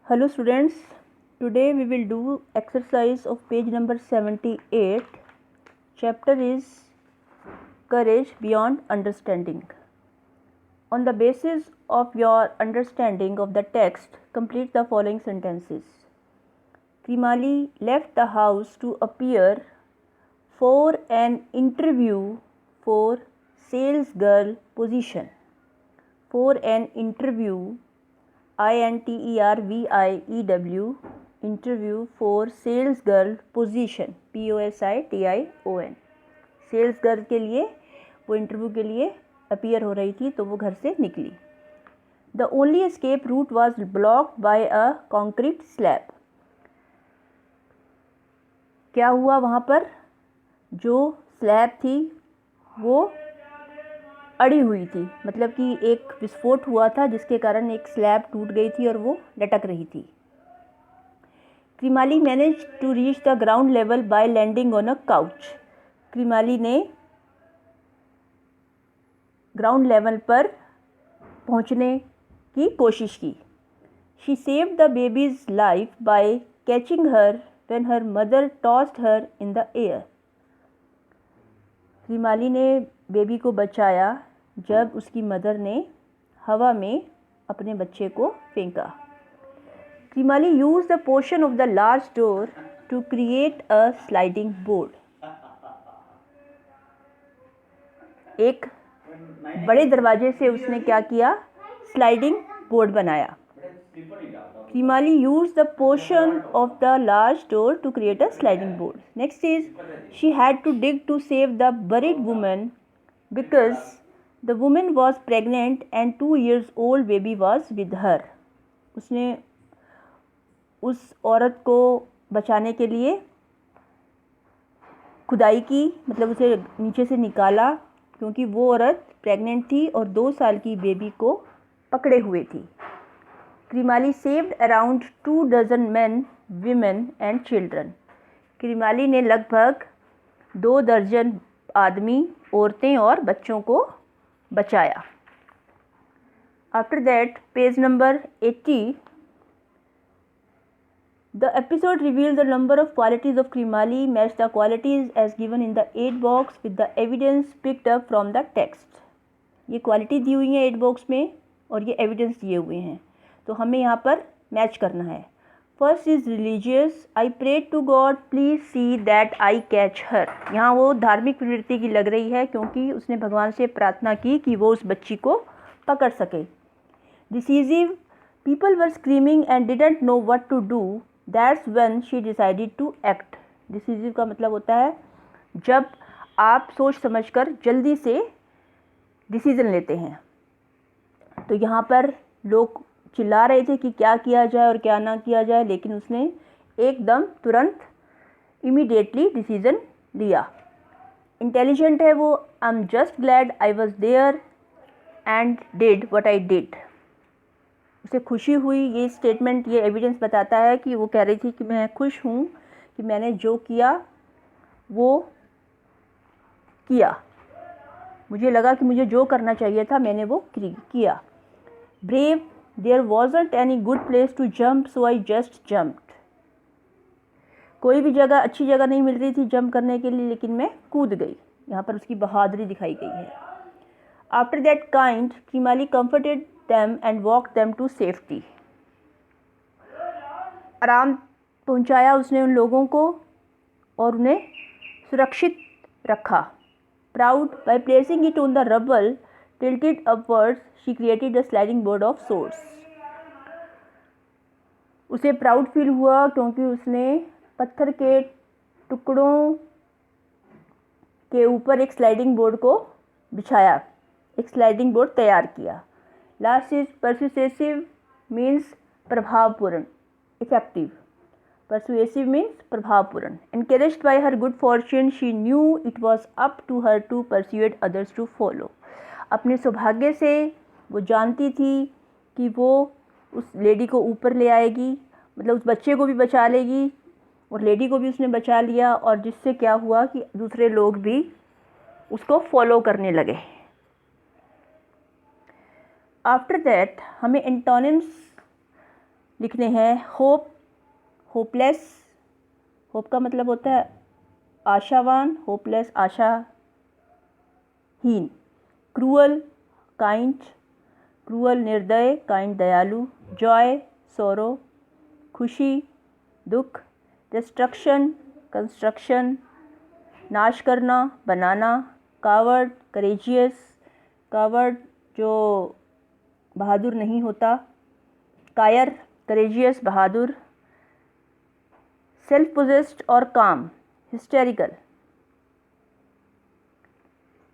Hello students, today we will do exercise of page number 78. Chapter is Courage Beyond Understanding. On the basis of your understanding of the text, complete the following sentences. Krimali left the house to appear for an interview for sales girl position. For an interview, interview, interview for sales girl position, position. Sales girl के लिए वो interview के लिए appear हो रही थी, तो वो घर से निकली. The only escape route was blocked by a concrete slab. क्या हुआ वहाँ पर? जो स्लैब थी वो अड़ी हुई थी, मतलब कि एक विस्फोट हुआ था जिसके कारण एक स्लैब टूट गई थी और वो लटक रही थी. Krimali manage to reach the ground level by landing on a couch. Krimali ने ग्राउंड लेवल पर पहुंचने की कोशिश की. She saved the baby's life by catching her when her mother tossed her in the air. Krimali ने बेबी को बचाया जब उसकी मदर ने हवा में अपने बच्चे को फेंका. Krimali use the portion of the large door to create a sliding board. एक बड़े दरवाजे से उसने क्या किया? स्लाइडिंग बोर्ड बनाया. Krimali use the portion of the large door to create a sliding board. Next is she had to dig to save the buried woman because the woman was pregnant and 2 years old baby was with her. उसने उस औरत को बचाने के लिए खुदाई की, मतलब उसे नीचे से निकाला, क्योंकि वो औरत प्रेग्नेंट थी और 2 साल की बेबी को पकड़े हुए थी. Krimali saved around 2 dozen men, women and children. Krimali ने लगभग 2 दर्जन आदमी, औरतें और बच्चों को बचाया. After that, page number 80. The episode revealed the number of qualities of Krimali matched the qualities as given in the 8 box with the evidence picked up from the text. ये क्वालिटी दी हुई है 8 बॉक्स में और ये evidence दिए हुए हैं, तो हमें यहाँ पर मैच करना है. First is religious. I prayed to God please see that I catch her. यहाँ वो धार्मिक प्रवृत्ति की लग रही है क्योंकि उसने भगवान से प्रार्थना की कि वो उस बच्ची को पकड़ सके. Decisive. People were screaming and didn't know what to do. That's when she decided to act. Decisive का मतलब होता है जब आप सोच समझकर जल्दी से डिसीजन लेते हैं. तो यहाँ पर लोग चिल्ला रहे थे कि क्या किया जाए और क्या ना किया जाए, लेकिन उसने एकदम तुरंत इमीडिएटली डिसीजन लिया. इंटेलिजेंट है वो. I am just glad I was there and did what I did. उसे खुशी हुई. ये स्टेटमेंट, ये एविडेंस बताता है कि वो कह रही थी कि मैं खुश हूँ कि मैंने जो किया वो किया. मुझे लगा कि मुझे जो करना चाहिए था मैंने वो किया. Brave. There wasn't any good place to jump so I just jumped. कोई भी जगह, अच्छी जगह नहीं मिल रही थी जंप करने के लिए, लेकिन मैं कूद गई. यहाँ पर उसकी बहादुरी दिखाई गई है. After that kind Krimali comforted them and walked them to safety. आराम पहुंचाया उसने उन लोगों को और उन्हें सुरक्षित रखा. Proud. by placing it on the rubble tilted upwards she created a sliding board of sorts. उसे प्राउड फील हुआ क्योंकि उसने पत्थर के टुकड़ों के ऊपर एक स्लाइडिंग बोर्ड को बिछाया, एक स्लाइडिंग बोर्ड तैयार किया. Last is persuasive. मीन्स प्रभावपूर्ण, इफेक्टिव. परसुएसिव मीन्स प्रभावपूर्ण. Encouraged by her good fortune she knew it was up to her to persuaded others to follow. अपने सौभाग्य से वो जानती थी कि वो उस लेडी को ऊपर ले आएगी, मतलब उस बच्चे को भी बचा लेगी और लेडी को भी उसने बचा लिया, और जिससे क्या हुआ कि दूसरे लोग भी उसको फॉलो करने लगे. आफ्टर दैट हमें एंटोनिम्स लिखने हैं होप, होपलेस, होप का मतलब होता है आशावान, होपलेस आशाहीन, क्रूअल, काइंड, क्रूअल निर्दय, काइंड दयालु, जॉय सौरो, खुशी दुख, डिस्ट्रक्शन कंस्ट्रक्शन, नाश करना बनाना, कावर्ड करेजियस, कावर्ड जो बहादुर नहीं होता, कायर करेजियस बहादुर, सेल्फ पोजेस्ड और काम हिस्टेरिकल,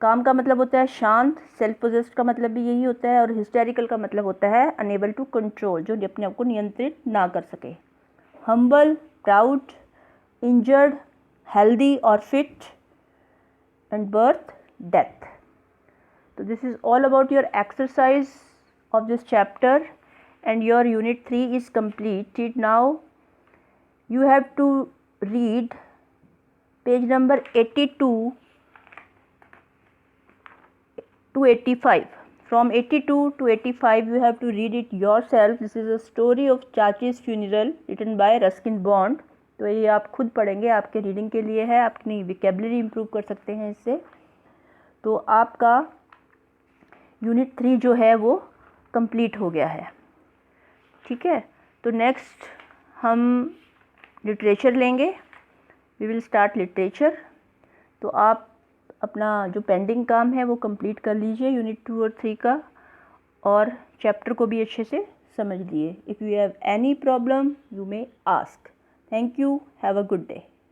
काम का मतलब होता है शांत, सेल्फ पोजेस्ड का मतलब भी यही होता है और हिस्टेरिकल का मतलब होता है अनेबल टू कंट्रोल, जो अपने आप को नियंत्रित ना कर सके, हम्बल प्राउड, इंजर्ड हेल्दी और fit, and birth death. So this is all about your exercise of this chapter and your unit 3 is completed. Now you have to read page number 82 to 85. From 82 to 85 you have to read it yourself. This is a story of Chachi's funeral written by Ruskin Bond. तो ये आप खुद पढ़ेंगे, आपके reading के लिए है, आप अपनी विकेबलरी इम्प्रूव कर सकते हैं इससे. तो आपका यूनिट 3 जो है वो कंप्लीट हो गया है. ठीक है, तो नेक्स्ट हम लिटरेचर लेंगे. We will start literature. तो आप अपना जो पेंडिंग काम है वो कंप्लीट कर लीजिए यूनिट 2 और 3 का, और चैप्टर को भी अच्छे से समझ लिए. If you have any problem you may ask. Thank you. Have a good day.